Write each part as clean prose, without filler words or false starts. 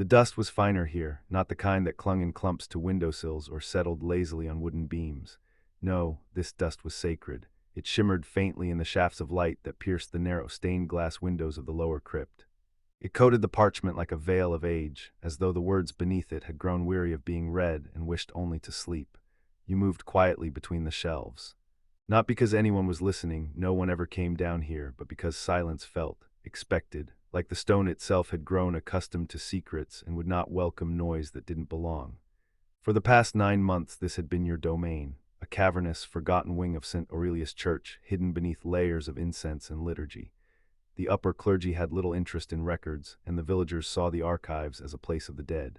The dust was finer here, not the kind that clung in clumps to windowsills or settled lazily on wooden beams. No, this dust was sacred. It shimmered faintly in the shafts of light that pierced the narrow stained-glass windows of the lower crypt. It coated the parchment like a veil of age, as though the words beneath it had grown weary of being read and wished only to sleep. You moved quietly between the shelves. Not because anyone was listening, no one ever came down here, but because silence felt expected, like the stone itself had grown accustomed to secrets and would not welcome noise that didn't belong. For the past 9 months this had been your domain, a cavernous, forgotten wing of St. Aurelius Church, hidden beneath layers of incense and liturgy. The upper clergy had little interest in records, and the villagers saw the archives as a place of the dead.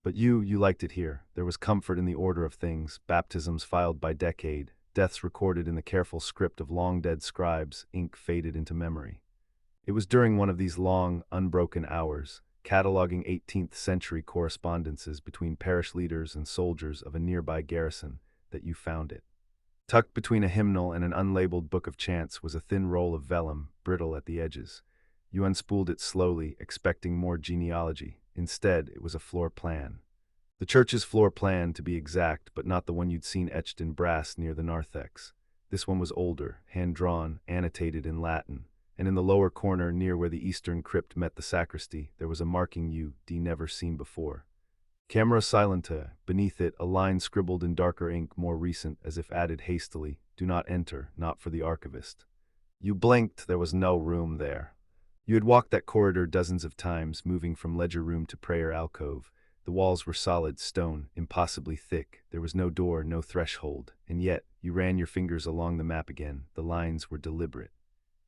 But you liked it here. There was comfort in the order of things, baptisms filed by decade, deaths recorded in the careful script of long-dead scribes, ink faded into memory. It was during one of these long, unbroken hours, cataloging 18th-century correspondences between parish leaders and soldiers of a nearby garrison, that you found it. Tucked between a hymnal and an unlabeled book of chants was a thin roll of vellum, brittle at the edges. You unspooled it slowly, expecting more genealogy. Instead, it was a floor plan. The church's floor plan, to be exact, but not the one you'd seen etched in brass near the narthex. This one was older, hand-drawn, annotated in Latin, and in the lower corner, near where the eastern crypt met the sacristy, there was a marking you'd never seen before. Camera silente, beneath it a line scribbled in darker ink, more recent, as if added hastily, "Do not enter, not for the archivist." You blinked, there was no room there. You had walked that corridor dozens of times, moving from ledger room to prayer alcove. The walls were solid stone, impossibly thick, there was no door, no threshold, and yet, you ran your fingers along the map again, the lines were deliberate.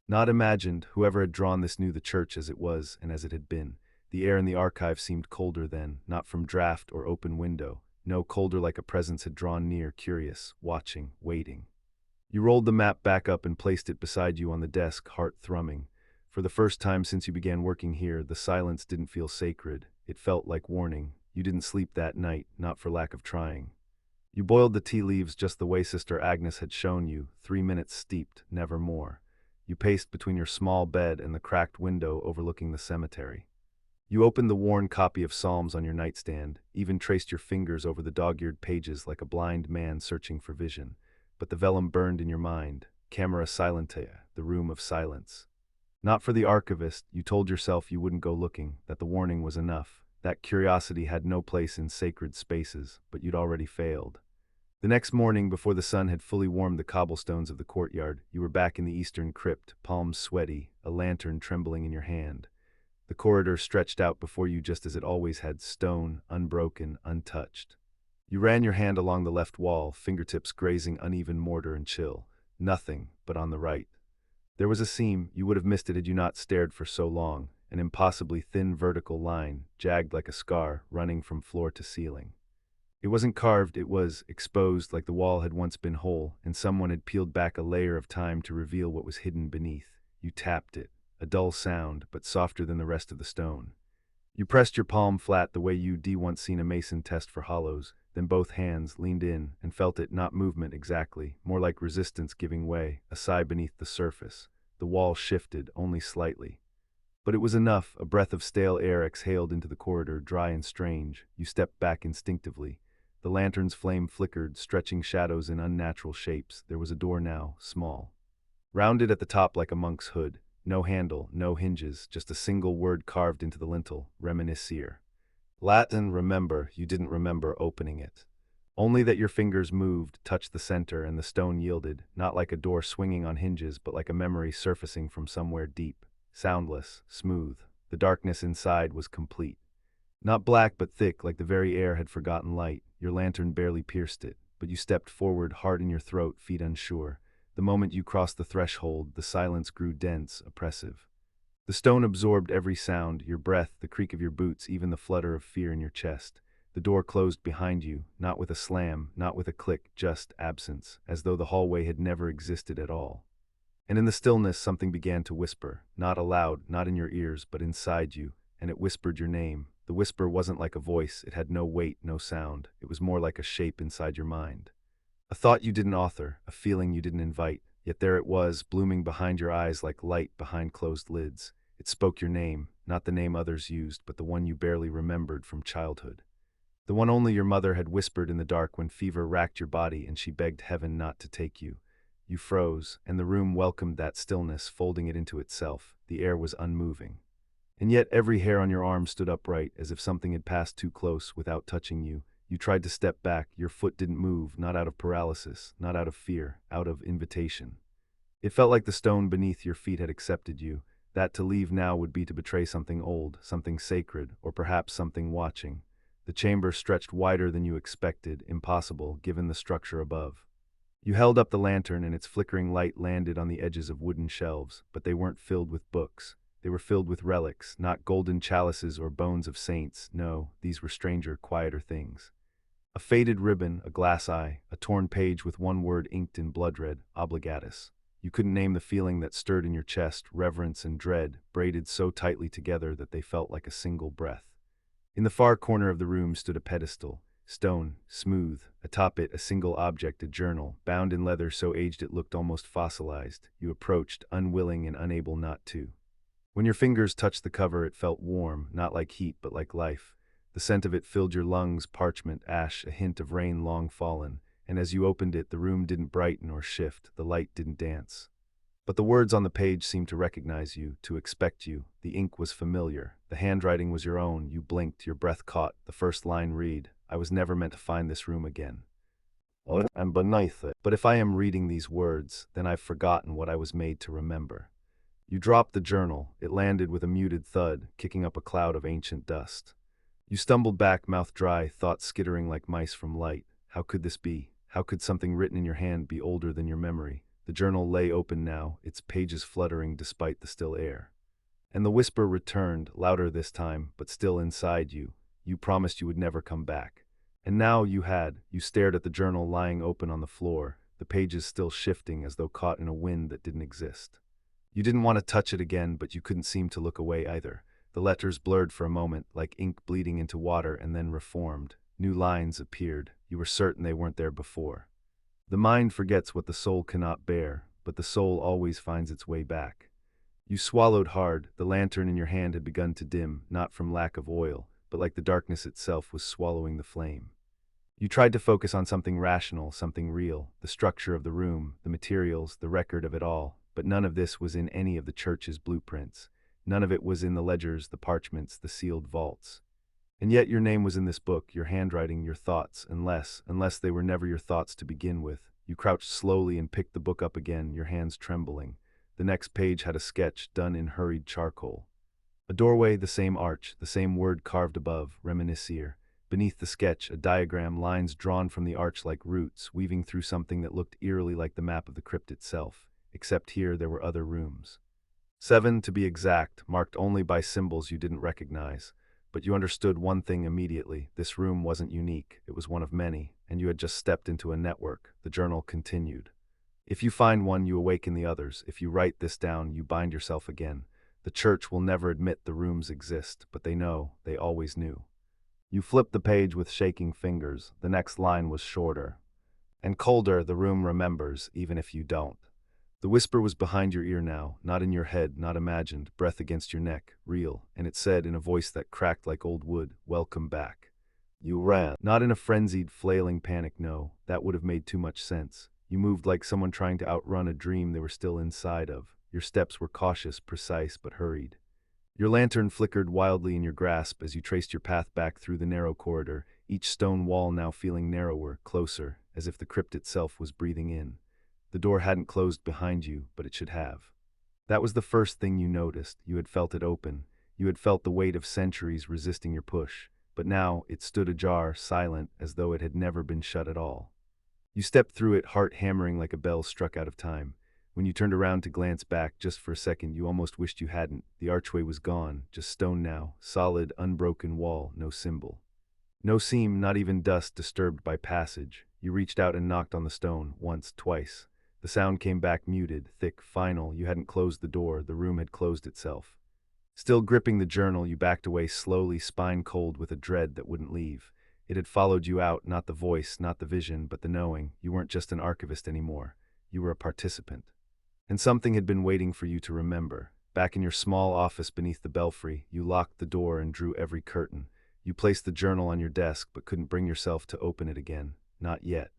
Not imagined, whoever had drawn this knew the church as it was and as it had been. The air in the archive seemed colder then, not from draft or open window. No, colder, like a presence had drawn near, curious, watching, waiting. You rolled the map back up and placed it beside you on the desk, heart thrumming. For the first time since you began working here, the silence didn't feel sacred. It felt like warning. You didn't sleep that night, not for lack of trying. You boiled the tea leaves just the way Sister Agnes had shown you, 3 minutes steeped, never more. You paced between your small bed and the cracked window overlooking the cemetery. You opened the worn copy of Psalms on your nightstand, even traced your fingers over the dog-eared pages like a blind man searching for vision. But the vellum burned in your mind. Camera silente, the room of silence. Not for the archivist, you told yourself you wouldn't go looking, that the warning was enough. That curiosity had no place in sacred spaces, but you'd already failed. The next morning, before the sun had fully warmed the cobblestones of the courtyard, you were back in the eastern crypt, palms sweaty, a lantern trembling in your hand. The corridor stretched out before you just as it always had, stone, unbroken, untouched. You ran your hand along the left wall, fingertips grazing uneven mortar and chill. Nothing, but on the right. There was a seam, you would have missed it had you not stared for so long, an impossibly thin vertical line, jagged like a scar, running from floor to ceiling. It wasn't carved, it was exposed, like the wall had once been whole, and someone had peeled back a layer of time to reveal what was hidden beneath. You tapped it. A dull sound, but softer than the rest of the stone. You pressed your palm flat the way you'd once seen a mason test for hollows, then both hands leaned in and felt it, not movement exactly, more like resistance giving way, a sigh beneath the surface. The wall shifted, only slightly. But it was enough, a breath of stale air exhaled into the corridor, dry and strange. You stepped back instinctively. The lantern's flame flickered, stretching shadows in unnatural shapes. There was a door now, small. Rounded at the top like a monk's hood. No handle, no hinges, just a single word carved into the lintel, reminiscere. Latin, remember, you didn't remember opening it. Only that your fingers moved, touched the center, and the stone yielded, not like a door swinging on hinges, but like a memory surfacing from somewhere deep. Soundless, smooth. The darkness inside was complete. Not black, but thick, like the very air had forgotten light. Your lantern barely pierced it, but you stepped forward, heart in your throat, feet unsure. The moment you crossed the threshold, the silence grew dense, oppressive. The stone absorbed every sound, your breath, the creak of your boots, even the flutter of fear in your chest. The door closed behind you, not with a slam, not with a click, just absence, as though the hallway had never existed at all. And in the stillness, something began to whisper, not aloud, not in your ears, but inside you, and it whispered your name. The whisper wasn't like a voice, it had no weight, no sound. It was more like a shape inside your mind. A thought you didn't author, a feeling you didn't invite, yet there it was, blooming behind your eyes like light behind closed lids. It spoke your name, not the name others used, but the one you barely remembered from childhood. The one only your mother had whispered in the dark when fever racked your body and she begged heaven not to take you. You froze, and the room welcomed that stillness, folding it into itself. The air was unmoving. And yet every hair on your arm stood upright, as if something had passed too close without touching you. You tried to step back, your foot didn't move, not out of paralysis, not out of fear, out of invitation. It felt like the stone beneath your feet had accepted you, that to leave now would be to betray something old, something sacred, or perhaps something watching. The chamber stretched wider than you expected, impossible, given the structure above. You held up the lantern and its flickering light landed on the edges of wooden shelves, but they weren't filled with books. They were filled with relics, not golden chalices or bones of saints. No, these were stranger, quieter things. A faded ribbon, a glass eye, a torn page with one word inked in blood red, obligatus. You couldn't name the feeling that stirred in your chest, reverence and dread, braided so tightly together that they felt like a single breath. In the far corner of the room stood a pedestal, stone, smooth, atop it a single object, a journal, bound in leather so aged it looked almost fossilized. You approached, unwilling and unable not to. When your fingers touched the cover, it felt warm, not like heat but like life. The scent of it filled your lungs, parchment, ash, a hint of rain long fallen, and as you opened it, the room didn't brighten or shift, the light didn't dance. But the words on the page seemed to recognize you, to expect you. The ink was familiar. The handwriting was your own. You blinked, your breath caught. The first line read, "I was never meant to find this room again. I'm beneath it. But if I am reading these words, then I've forgotten what I was made to remember." You dropped the journal. It landed with a muted thud, kicking up a cloud of ancient dust. You stumbled back, mouth dry, thoughts skittering like mice from light. How could this be? How could something written in your hand be older than your memory? The journal lay open now, its pages fluttering despite the still air. And the whisper returned, louder this time, but still inside you. You promised you would never come back. And now you had. You stared at the journal lying open on the floor, the pages still shifting as though caught in a wind that didn't exist. You didn't want to touch it again, but you couldn't seem to look away either. The letters blurred for a moment, like ink bleeding into water, and then reformed. New lines appeared. You were certain they weren't there before. The mind forgets what the soul cannot bear, but the soul always finds its way back. You swallowed hard. The lantern in your hand had begun to dim, not from lack of oil, but like the darkness itself was swallowing the flame. You tried to focus on something rational, something real, the structure of the room, the materials, the record of it all, but none of this was in any of the church's blueprints. None of it was in the ledgers, the parchments, the sealed vaults. And yet your name was in this book, your handwriting, your thoughts, unless they were never your thoughts to begin with. You crouched slowly and picked the book up again, your hands trembling. The next page had a sketch done in hurried charcoal. A doorway, the same arch, the same word carved above, reminiscere. Beneath the sketch, a diagram, lines drawn from the arch like roots, weaving through something that looked eerily like the map of the crypt itself, except here there were other rooms. 7, to be exact, marked only by symbols you didn't recognize. But you understood one thing immediately. This room wasn't unique. It was one of many, and you had just stepped into a network. The journal continued. If you find one, you awaken the others. If you write this down, you bind yourself again. The church will never admit the rooms exist, but they know, they always knew. You flipped the page with shaking fingers. The next line was shorter. And colder, the room remembers, even if you don't. The whisper was behind your ear now, not in your head, not imagined, breath against your neck, real, and it said in a voice that cracked like old wood, "Welcome back." You ran. Not in a frenzied, flailing panic, no, that would have made too much sense. You moved like someone trying to outrun a dream they were still inside of. Your steps were cautious, precise, but hurried. Your lantern flickered wildly in your grasp as you traced your path back through the narrow corridor, each stone wall now feeling narrower, closer, as if the crypt itself was breathing in. The door hadn't closed behind you, but it should have. That was the first thing you noticed. You had felt it open. You had felt the weight of centuries resisting your push. But now it stood ajar, silent, as though it had never been shut at all. You stepped through it, heart hammering like a bell struck out of time. When you turned around to glance back, just for a second, you almost wished you hadn't. The archway was gone, just stone now, solid, unbroken wall, no symbol. No seam, not even dust disturbed by passage. You reached out and knocked on the stone, once, twice. The sound came back muted, thick, final. You hadn't closed the door, the room had closed itself. Still gripping the journal, you backed away slowly, spine cold with a dread that wouldn't leave. It had followed you out, not the voice, not the vision, but the knowing. You weren't just an archivist anymore. You were a participant. And something had been waiting for you to remember. Back in your small office beneath the belfry, you locked the door and drew every curtain. You placed the journal on your desk but couldn't bring yourself to open it again. Not yet.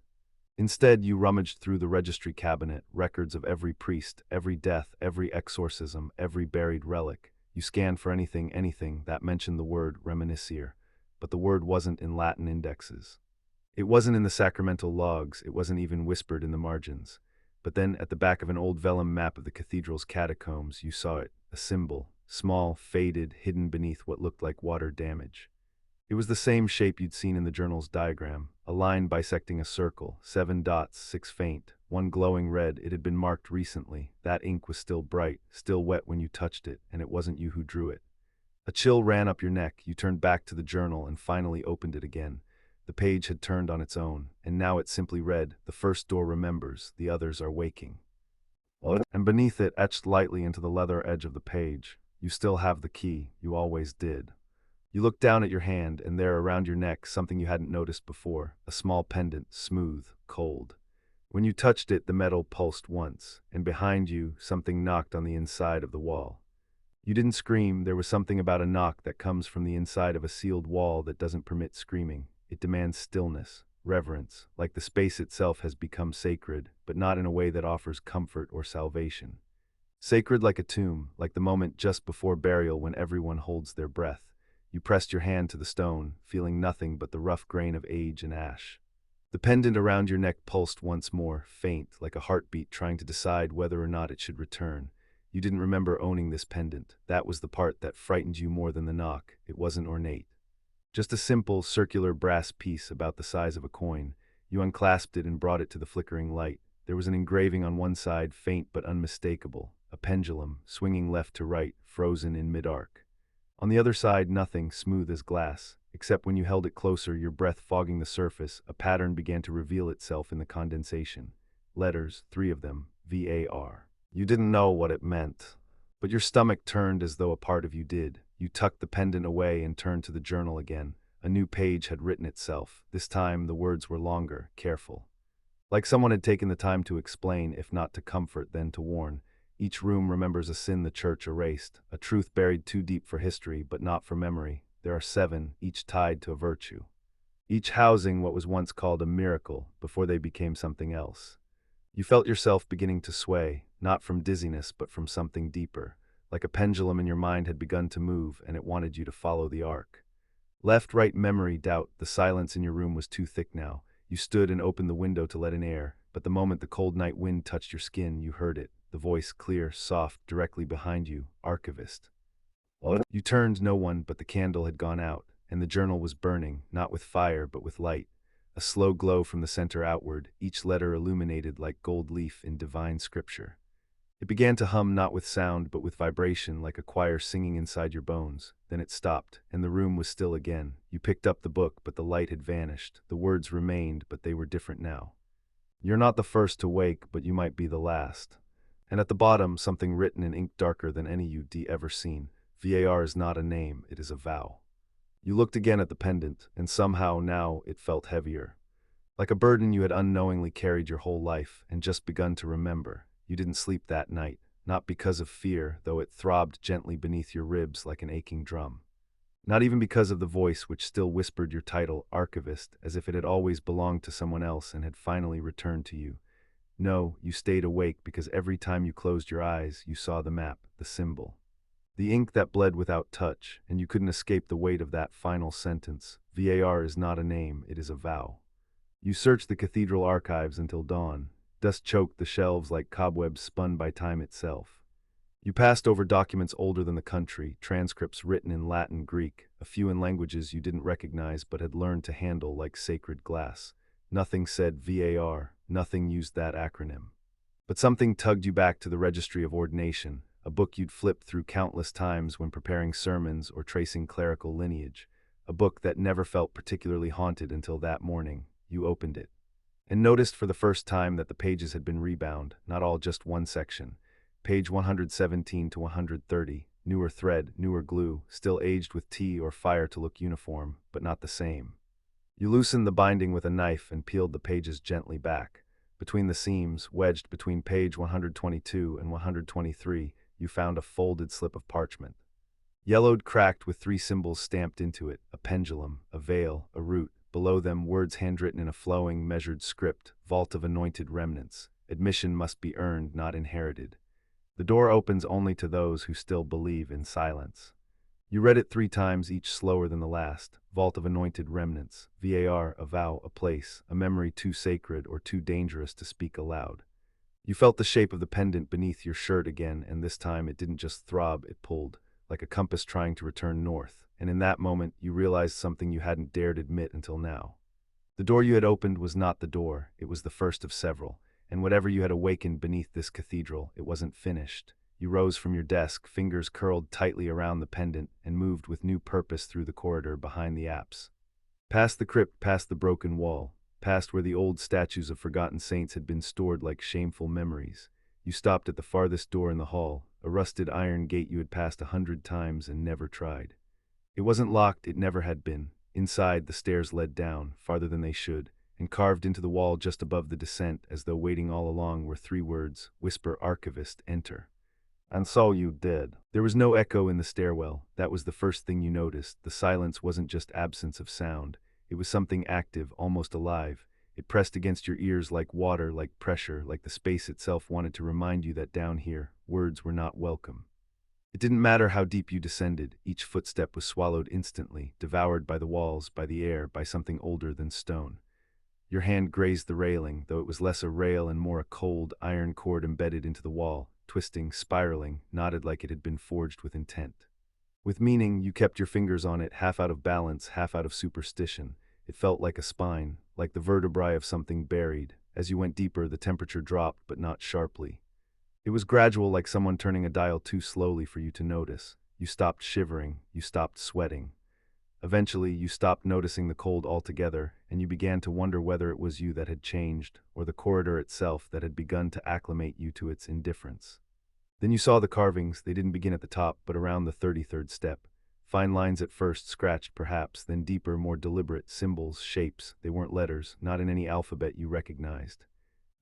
Instead, you rummaged through the registry cabinet, records of every priest, every death, every exorcism, every buried relic. You scanned for anything that mentioned the word reminiscere, but the word wasn't in Latin indexes. It wasn't in the sacramental logs, it wasn't even whispered in the margins. But then, at the back of an old vellum map of the cathedral's catacombs, you saw it, a symbol, small, faded, hidden beneath what looked like water damage. It was the same shape you'd seen in the journal's diagram, a line bisecting a circle, 7 dots, 6 faint, one glowing red. It had been marked recently. That ink was still bright, still wet when you touched it, and it wasn't you who drew it. A chill ran up your neck. You turned back to the journal and finally opened it again. The page had turned on its own, and now it simply read, "The first door remembers, the others are waking." And beneath it, etched lightly into the leather edge of the page, "You still have the key, you always did." You looked down at your hand, and there around your neck, something you hadn't noticed before, a small pendant, smooth, cold. When you touched it, the metal pulsed once, and behind you, something knocked on the inside of the wall. You didn't scream. There was something about a knock that comes from the inside of a sealed wall that doesn't permit screaming. It demands stillness, reverence, like the space itself has become sacred, but not in a way that offers comfort or salvation. Sacred like a tomb, like the moment just before burial when everyone holds their breath. You pressed your hand to the stone, feeling nothing but the rough grain of age and ash. The pendant around your neck pulsed once more, faint, like a heartbeat trying to decide whether or not it should return. You didn't remember owning this pendant. That was the part that frightened you more than the knock. It wasn't ornate. Just a simple, circular brass piece about the size of a coin. You unclasped it and brought it to the flickering light. There was an engraving on one side, faint but unmistakable, a pendulum, swinging left to right, frozen in mid-arc. On the other side, nothing, smooth as glass, except when you held it closer, your breath fogging the surface, a pattern began to reveal itself in the condensation. Letters, 3 of them, VAR. You didn't know what it meant, but your stomach turned as though a part of you did. You tucked the pendant away and turned to the journal again. A new page had written itself. This time, the words were longer, careful. Like someone had taken the time to explain, if not to comfort, then to warn. Each room remembers a sin the church erased, a truth buried too deep for history, but not for memory. There are 7, each tied to a virtue. Each housing what was once called a miracle, before they became something else. You felt yourself beginning to sway, not from dizziness, but from something deeper. Like a pendulum in your mind had begun to move, and it wanted you to follow the arc. Left, right, memory, doubt. The silence in your room was too thick now. You stood and opened the window to let in air, but the moment the cold night wind touched your skin, you heard it. The voice, clear, soft, directly behind you, "Archivist." What? You turned, no one, but the candle had gone out, and the journal was burning, not with fire, but with light. A slow glow from the center outward, each letter illuminated like gold leaf in divine scripture. It began to hum not with sound, but with vibration, like a choir singing inside your bones. Then it stopped, and the room was still again. You picked up the book, but the light had vanished. The words remained, but they were different now. "You're not the first to wake, but you might be the last." And at the bottom, something written in ink darker than any you'd ever seen. VAR is not a name, it is a vow. You looked again at the pendant, and somehow now it felt heavier. Like a burden you had unknowingly carried your whole life, and just begun to remember. You didn't sleep that night, not because of fear, though it throbbed gently beneath your ribs like an aching drum. Not even because of the voice which still whispered your title, Archivist, as if it had always belonged to someone else and had finally returned to you. No, you stayed awake because every time you closed your eyes, you saw the map, the symbol. The ink that bled without touch, and you couldn't escape the weight of that final sentence. VAR is not a name, it is a vow. You searched the cathedral archives until dawn. Dust choked the shelves like cobwebs spun by time itself. You passed over documents older than the country, transcripts written in Latin, Greek, a few in languages you didn't recognize but had learned to handle like sacred glass. Nothing said VAR, nothing used that acronym. But something tugged you back to the Registry of Ordination, a book you'd flipped through countless times when preparing sermons or tracing clerical lineage, a book that never felt particularly haunted until that morning. You opened it and noticed for the first time that the pages had been rebound, not all just one section. Page 117 to 130, newer thread, newer glue, still aged with tea or fire to look uniform, but not the same. You loosened the binding with a knife and peeled the pages gently back. Between the seams, wedged between page 122 and 123, you found a folded slip of parchment. Yellowed, cracked with three symbols stamped into it, a pendulum, a veil, a root. Below them, words handwritten in a flowing, measured script, vault of anointed remnants. Admission must be earned, not inherited. The door opens only to those who still believe in silence. You read it 3 times, each slower than the last. Vault of anointed remnants. VAR, a vow, a place, a memory too sacred or too dangerous to speak aloud. You felt the shape of the pendant beneath your shirt again, and this time it didn't just throb, it pulled, like a compass trying to return north. And in that moment, you realized something you hadn't dared admit until now. The door you had opened was not the door, it was the first of several, and whatever you had awakened beneath this cathedral, it wasn't finished. You rose from your desk, fingers curled tightly around the pendant, and moved with new purpose through the corridor behind the apse. Past the crypt, past the broken wall, past where the old statues of forgotten saints had been stored like shameful memories. You stopped at the farthest door in the hall, a rusted iron gate you had passed 100 times and never tried. It wasn't locked, it never had been. Inside, the stairs led down, farther than they should, and carved into the wall just above the descent, as though waiting all along, were 3 words, whisper Archivist, enter. And so you did. There was no echo in the stairwell. That was the first thing you noticed. The silence wasn't just absence of sound. It was something active, almost alive. It pressed against your ears like water, like pressure, like the space itself wanted to remind you that down here, words were not welcome. It didn't matter how deep you descended, each footstep was swallowed instantly, devoured by the walls, by the air, by something older than stone. Your hand grazed the railing, though it was less a rail and more a cold, iron cord embedded into the wall, twisting, spiraling, knotted like it had been forged with intent. With meaning, you kept your fingers on it, half out of balance, half out of superstition. It felt like a spine, like the vertebrae of something buried. As you went deeper, the temperature dropped, but not sharply. It was gradual, like someone turning a dial too slowly for you to notice. You stopped shivering, you stopped sweating. Eventually, you stopped noticing the cold altogether, and you began to wonder whether it was you that had changed, or the corridor itself that had begun to acclimate you to its indifference. Then you saw the carvings. They didn't begin at the top, but around the 33rd step. Fine lines at first, scratched perhaps, then deeper, more deliberate, symbols, shapes. They weren't letters, not in any alphabet you recognized.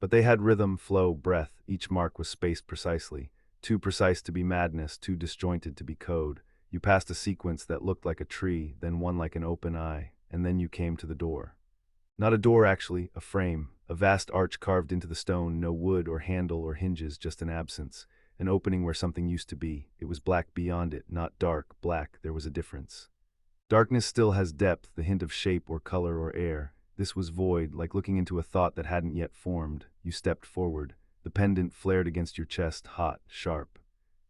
But they had rhythm, flow, breath. Each mark was spaced precisely, too precise to be madness, too disjointed to be code. You passed a sequence that looked like a tree, then one like an open eye, and then you came to the door. Not a door actually, a frame, a vast arch carved into the stone, no wood or handle or hinges, just an absence, an opening where something used to be. It was black beyond it, not dark, black, there was a difference. Darkness still has depth, the hint of shape or color or air. This was void, like looking into a thought that hadn't yet formed. You stepped forward. The pendant flared against your chest, hot, sharp.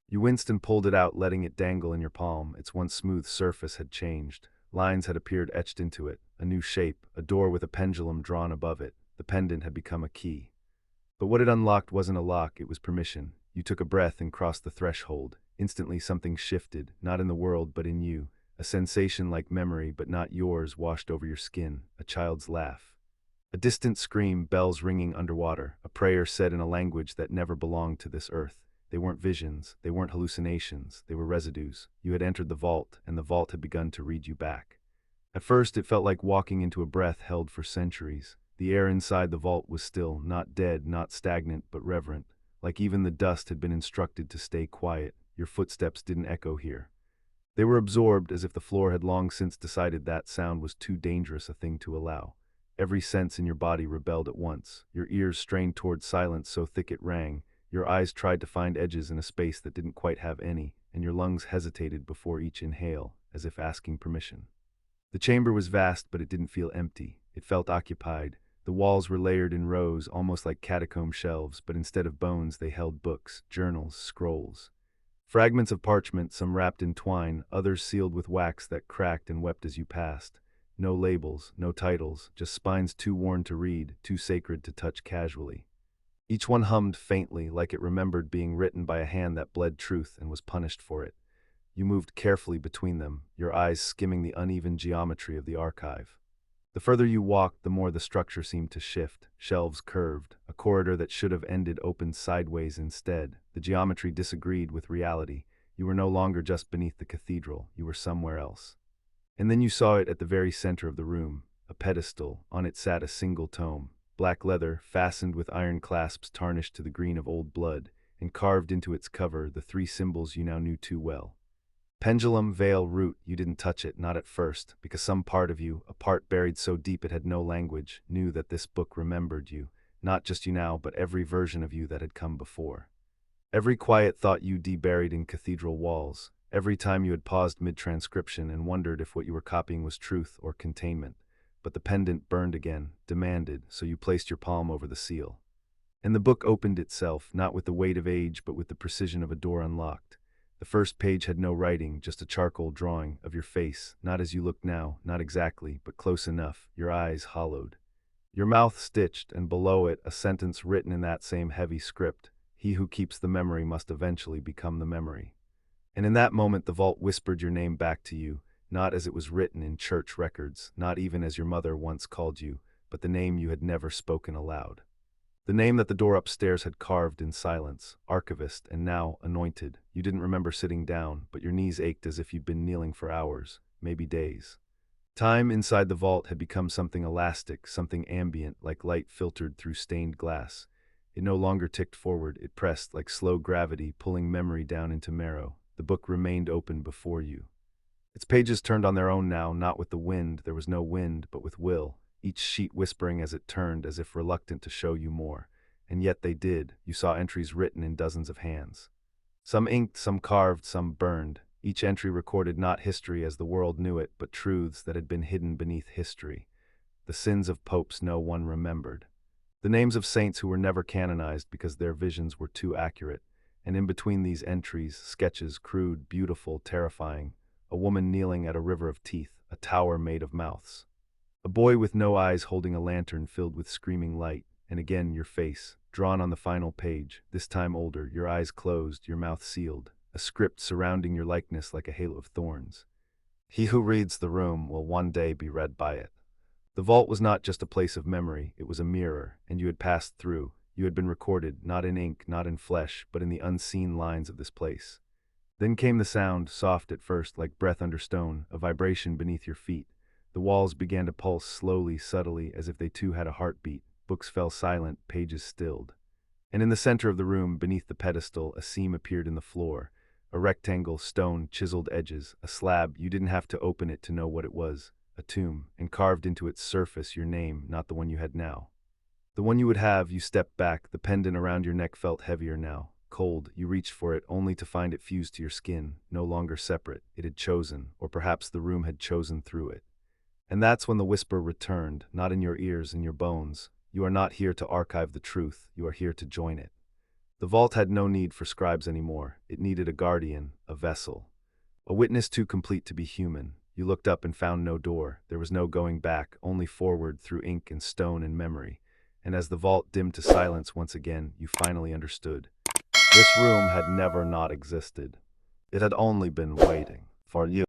You winced and pulled it out, letting it dangle in your palm. Its once smooth surface had changed. Lines had appeared etched into it, a new shape, a door with a pendulum drawn above it. The pendant had become a key. But what it unlocked wasn't a lock, it was permission. You took a breath and crossed the threshold. Instantly something shifted, not in the world but in you. A sensation like memory, but not yours, washed over your skin, a child's laugh. A distant scream, bells ringing underwater, a prayer said in a language that never belonged to this earth. They weren't visions, they weren't hallucinations, they were residues. You had entered the vault, and the vault had begun to read you back. At first, it felt like walking into a breath held for centuries. The air inside the vault was still, not dead, not stagnant, but reverent. Like even the dust had been instructed to stay quiet. Your footsteps didn't echo here. They were absorbed, as if the floor had long since decided that sound was too dangerous a thing to allow. Every sense in your body rebelled at once. Your ears strained toward silence so thick it rang. Your eyes tried to find edges in a space that didn't quite have any, and your lungs hesitated before each inhale, as if asking permission. The chamber was vast, but it didn't feel empty. It felt occupied. The walls were layered in rows, almost like catacomb shelves, but instead of bones they held books, journals, scrolls. Fragments of parchment, some wrapped in twine, others sealed with wax that cracked and wept as you passed. No labels, no titles, just spines too worn to read, too sacred to touch casually. Each one hummed faintly, like it remembered being written by a hand that bled truth and was punished for it. You moved carefully between them, your eyes skimming the uneven geometry of the archive. The further you walked, the more the structure seemed to shift. Shelves curved. A corridor that should have ended opened sideways instead. The geometry disagreed with reality. You were no longer just beneath the cathedral. You were somewhere else. And then you saw it at the very center of the room. A pedestal. On it sat a single tome. Black leather, fastened with iron clasps tarnished to the green of old blood. and carved into its cover the three symbols you now knew too well. Pendulum, veil, root. You didn't touch it, not at first, because some part of you, a part buried so deep it had no language, knew that this book remembered you, not just you now, but every version of you that had come before. Every quiet thought you deburied in cathedral walls, every time you had paused mid-transcription and wondered if what you were copying was truth or containment. But the pendant burned again, demanded, so you placed your palm over the seal. And the book opened itself, not with the weight of age, but with the precision of a door unlocked. The first page had no writing, just a charcoal drawing of your face, not as you look now, not exactly, but close enough, your eyes hollowed. Your mouth stitched, and below it a sentence written in that same heavy script: "He who keeps the memory must eventually become the memory." And in that moment the vault whispered your name back to you, not as it was written in church records, not even as your mother once called you, but the name you had never spoken aloud. The name that the door upstairs had carved in silence: Archivist, and now anointed. You didn't remember sitting down, but your knees ached as if you'd been kneeling for hours, maybe days. Time inside the vault had become something elastic, something ambient, like light filtered through stained glass. It no longer ticked forward, it pressed like slow gravity, pulling memory down into marrow. The book remained open before you. Its pages turned on their own now, not with the wind, there was no wind, but with will, each sheet whispering as it turned, as if reluctant to show you more. And yet they did. You saw entries written in dozens of hands. Some inked, some carved, some burned. Each entry recorded not history as the world knew it, but truths that had been hidden beneath history. The sins of popes no one remembered. The names of saints who were never canonized because their visions were too accurate. And in between these entries, sketches, crude, beautiful, terrifying. A woman kneeling at a river of teeth, a tower made of mouths. A boy with no eyes holding a lantern filled with screaming light, and again your face, drawn on the final page, this time older, your eyes closed, your mouth sealed, a script surrounding your likeness like a halo of thorns. He who reads the room will one day be read by it. The vault was not just a place of memory, it was a mirror, and you had passed through. You had been recorded, not in ink, not in flesh, but in the unseen lines of this place. Then came the sound, soft at first, like breath under stone, a vibration beneath your feet. The walls began to pulse slowly, subtly, as if they too had a heartbeat. Books fell silent, pages stilled. And in the center of the room, beneath the pedestal, a seam appeared in the floor. A rectangle, stone, chiseled edges, a slab. You didn't have to open it to know what it was. A tomb, and carved into its surface your name, not the one you had now. The one you would have. You stepped back, the pendant around your neck felt heavier now. Cold, you reached for it, only to find it fused to your skin, no longer separate. It had chosen, or perhaps the room had chosen through it. And that's when the whisper returned, not in your ears, in your bones. You are not here to archive the truth, you are here to join it. The vault had no need for scribes anymore. It needed a guardian, a vessel. A witness too complete to be human. You looked up and found no door. There was no going back, only forward through ink and stone and memory. And as the vault dimmed to silence once again, you finally understood. This room had never not existed. It had only been waiting for you.